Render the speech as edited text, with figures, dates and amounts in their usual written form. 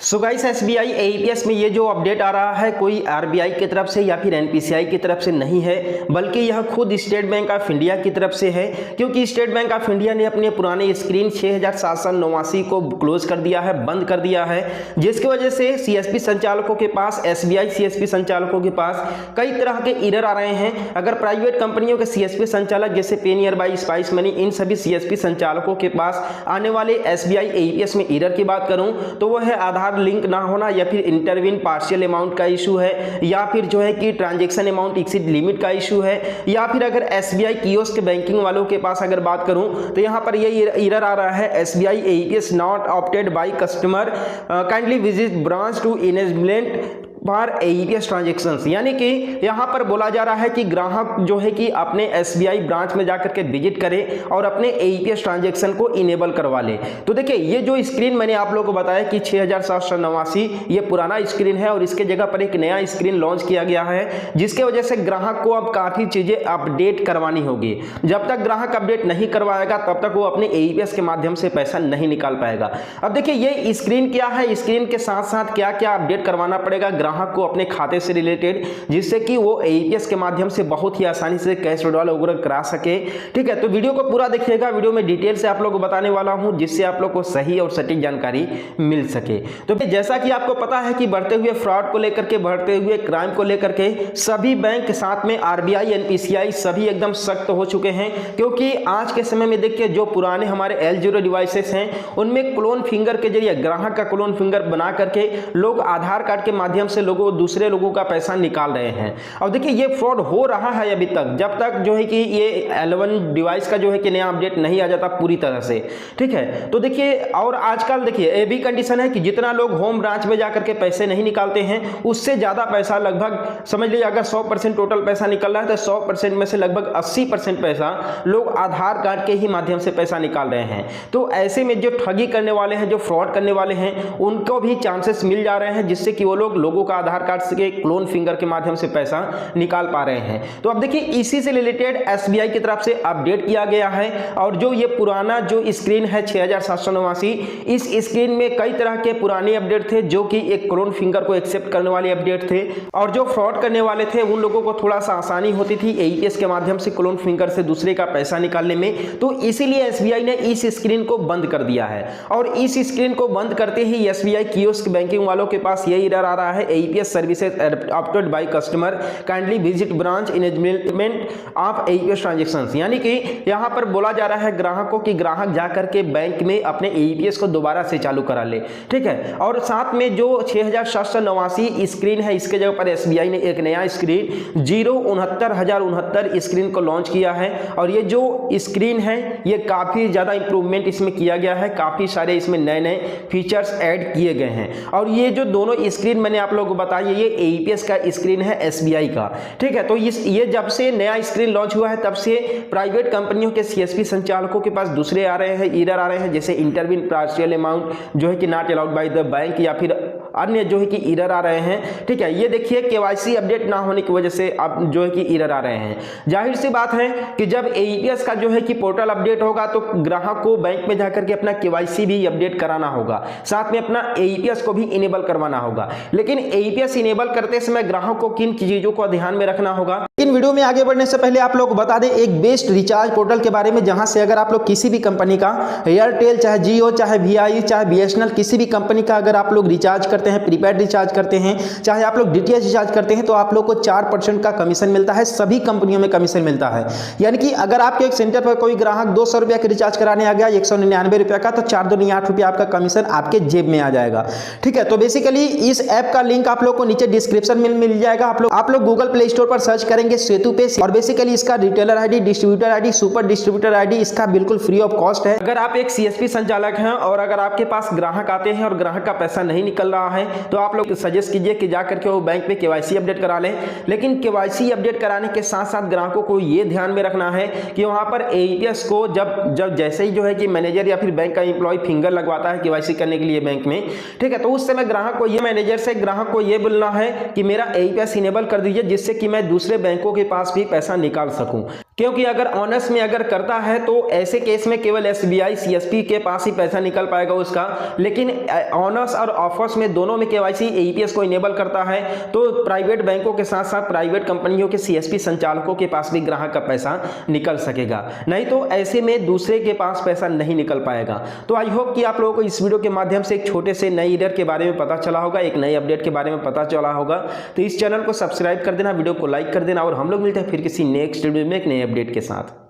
So guys SBI AEPS में ये जो अपडेट आ रहा है कोई आरबीआई की तरफ से या फिर एनपीसीआई की तरफ से नहीं है, बल्कि यह खुद स्टेट बैंक ऑफ इंडिया की तरफ से है। क्योंकि स्टेट बैंक ऑफ इंडिया ने अपने पुराने स्क्रीन 6789 को क्लोज कर दिया है, बंद कर दिया है, जिसकी वजह से सीएसपी संचालकों के पास, एसबीआई सीएसपी संचालकों के पास कई तरह के एरर आ रहे हैं। अगर प्राइवेट कंपनियों के सीएसपी संचालक जैसे पेनियरबाई, स्पाइस मनी, इन सभी सीएसपी संचालकों के पास आने वाले एसबीआई एईपीएस में एरर की बात करूं तो वो है आधार लिंक ना होना, या फिर इंटरविन पार्शियल अमाउंट का इशू है, या फिर जो है कि ट्रांजैक्शन अमाउंट एक्सीड लिमिट का इशू है, या फिर अगर एसबीआई कियोस्क बैंकिंग वालों के पास अगर बात करूं तो यहां पर ये एरर आ रहा है, SBI AEPS not opted by customer, kindly visit branch to enablement for AEPS transactions. यानी कि यहां पर बोला जा रहा है कि ग्राहक जो है कि अपने एसबीआई ब्रांच में जाकर के विजिट करे और अपने एईपीएस ट्रांजैक्शन को इनेबल करवा ले। तो देखिए ये जो स्क्रीन मैंने आप लोगों को बताया कि 6789 ये पुराना स्क्रीन है और इसके जगह पर एक नया स्क्रीन लॉन्च किया गया है, जिसके वजह से ग्राहक को अब काफी चीजें अपडेट करवानी होगी। जब तक ग्राहक अपडेट नहीं करवाएगा तब तक वो अपने एईपीएस के माध्यम से पैसा नहीं निकाल पाएगा। अब देखिए ये स्क्रीन क्या है, स्क्रीन के साथ साथ क्या क्या अपडेट करवाना पड़ेगा ग्राहक को अपने खाते से रिलेटेड, जिससे कि वो एईपीएस के माध्यम से बहुत ही आसानी से कैश विड्रॉल वगैरह करा सके। ठीक है, तो वीडियो को पूरा देखिएगा, वीडियो में डिटेल से आप लोग को बताने वाला हूं, जिससे आप लोग को सही और सटीक जानकारी मिल सके। तो जैसा कि आपको पता है कि बढ़ते हुए फ्रॉड को लेकर के, बढ़ते हुए क्राइम को लेकर के सभी बैंक साथ में आरबीआई, एनपीसीआई सभी एकदम सख्त हो चुके हैं। क्योंकि आज के समय में देखिए जो पुराने हमारे L0 डिवाइसेस हैं उनमें क्लोन फिंगर के जरिए, ग्राहक का क्लोन फिंगर बना करके लोग आधार कार्ड के माध्यम से दूसरे लोगों का पैसा निकाल रहे हैं। और देखिए ये फ्रॉड हो रहा है अभी तक, जब तक जो है कि ये L1 डिवाइस का जो है कि नया अपडेट नहीं आ जाता पूरी तरह से। ठीक है, तो देखिए और आजकल देखिए ये भी कंडीशन है कि जितना लोग होम ब्रांच में जाकर के पैसे नहीं निकालते हैं, उससे ज्यादा पैसा, लगभग समझ लीजिए अगर 100% टोटल पैसा निकल रहा है तो 100% में से लगभग 80% पैसा लोग आधार कार्ड के ही माध्यम से पैसा निकाल रहे हैं। तो ऐसे में जो ठगी करने वाले हैं, जो फ्रॉड करने वाले हैं, उनको भी चांसेस मिल जा रहे हैं, जिससे कि वो लोगों का आधार कार्ड से क्लोन फिंगर के माध्यम से पैसा निकाल पा रहे हैं। तो अब देखिए इसी से रिलेटेड एसबीआई की तरफ से अपडेट किया गया है। और जो ये पुराना जो स्क्रीन है 6789, इस स्क्रीन में कई तरह के पुराने अपडेट थे जो कि एक क्लोन फिंगर को एक्सेप्ट करने वाले अपडेट थे, और जो फ्रॉड करने वाले थे उन लोगों को थोड़ा सा आसानी होती थी एईपीएस के माध्यम से क्लोन फिंगर से दूसरे का पैसा निकालने में। तो इसीलिए एसबीआई ने इस स्क्रीन को बंद कर दिया है। और इस स्क्रीन को बंद करते ही एसबीआई कियोस्क बैंकिंग वालों के पास ये एरर आ रहा है, AEPS services opted by customer, kindly visit branch enablement of AEPS transactions. यानी कि यहां पर बोला जा रहा है ग्राहकों की ग्राहक जाकर के बैंक में अपने एईपीएस को दोबारा से चालू करा ले। ठीक है, और साथ में जो 6789 स्क्रीन है इसके जगह पर एसबीआई ने एक नया स्क्रीन 069,069 स्क्रीन को लॉन्च किया है। और ये जो स्क्रीन है ये काफी ज्यादा इंप्रूवमेंट इसमें किया गया है, काफी सारे इसमें नए नए फीचर्स ऐड किए गए हैं। और ये जो दोनों स्क्रीन मैंने आप लोगों को बताया, ये एईपीएस का स्क्रीन है एसबीआई का। ठीक है, तो ये जब से नया स्क्रीन लॉन्च हुआ है तब से प्राइवेट कंपनियों के सीएसपी संचालकों के पास दूसरे आ रहे हैं, एरर आ रहे हैं, जैसे इंटरविन पार्शियल अमाउंट जो है कि not allowed by the bank, या फिर अन्य जो है कि एरर आ रहे हैं। ठीक है, ये देखिए केवाईसी अपडेट ना होने की वजह से अब जो है कि एरर आ रहे हैं। जाहिर सी बात है कि जब एईपीएस का जो है कि पोर्टल अपडेट होगा तो ग्राहक को बैंक में जाकर के अपना केवाईसी भी अपडेट कराना होगा, साथ में अपना एईपीएस को भी इनेबल करवाना होगा। लेकिन एईपीएस इनेबल करते समय ग्राहक को किन चीजों को ध्यान में रखना होगा। इन वीडियो में आगे बढ़ने से पहले आप लोग बता दें एक बेस्ट रिचार्ज पोर्टल के बारे में, जहां से अगर आप लोग किसी भी कंपनी का, एयरटेल चाहे जियो चाहे वीआई चाहे बीएसएनएल, किसी भी कंपनी का अगर आप लोग रिचार्ज करते हैं, प्रीपेड रिचार्ज करते हैं, चाहे आप लोग डीटीएच रिचार्ज करते हैं, तो आप लोग को 4% का कमीशन मिलता है। सभी कंपनियों में कमीशन मिलता है। यानी कि अगर आपके एक सेंटर पर कोई ग्राहक 200 रुपया का रिचार्ज कराने आ गया 199 रुपया का, तो 4 दूनी 8 रुपया आपका कमीशन आपके जेब में आ जाएगा। ठीक है, तो बेसिकली इस ऐप का लिंक आप लोग को नीचे डिस्क्रिप्शन में मिल जाएगा। आप लोग गूगल प्ले स्टोर पर सर्च करेंगे सेतु पे, और बेसिकली इसका retailer ID, distributor ID, super distributor ID इसका बिल्कुल फ्री ऑफ कॉस्ट है। अगर आप एक सीएसपी संचालक हैं और अगर आपके पास ग्राहक आते हैं और ग्राहक का पैसा नहीं निकल रहा है, तो आप लोग सजेस्ट कीजिए कि जाकर के वो बैंक में केवाईसी अपडेट करा लें। लेकिन केवाईसी अपडेट कराने के साथ साथ ग्राहकों को ये ध्यान में रखना है कि वहां पर एईपीएस को जब जैसे ही जो है कि मैनेजर या फिर बैंक का एम्प्लॉय फिंगर लगवाता है केवाईसी करने के लिए बैंक में, ठीक है, तो उस समय ग्राहक को ये, मैनेजर से ग्राहक को ये बोलना है कि मेरा एईपीएस इनेबल कर दीजिए, जिससे कि मैं दूसरे बैंकों के पास भी पैसा निकाल सकूं। क्योंकि अगर ऑनर्स में अगर करता है तो ऐसे केस में केवल एसबीआई सीएसपी के पास ही पैसा निकल पाएगा उसका, लेकिन ऑनर्स और ऑफर्स में दोनों में केवाईसी एईपीएस को इनेबल करता है तो प्राइवेट बैंकों के साथ साथ प्राइवेट कंपनियों के सीएसपी संचालकों के पास भी ग्राहक का पैसा निकल सकेगा, नहीं तो ऐसे में दूसरे के पास पैसा नहीं निकल पाएगा। तो आई होप कि आप लोगों को इस वीडियो के माध्यम से एक छोटे से नए ईडर के बारे में पता चला होगा, एक नए अपडेट के बारे में पता चला होगा। तो इस चैनल को सब्सक्राइब कर देना, वीडियो को लाइक कर देना और हम लोग मिलते हैं फिर किसी नेक्स्ट वीडियो में एक नए अपडेट के साथ।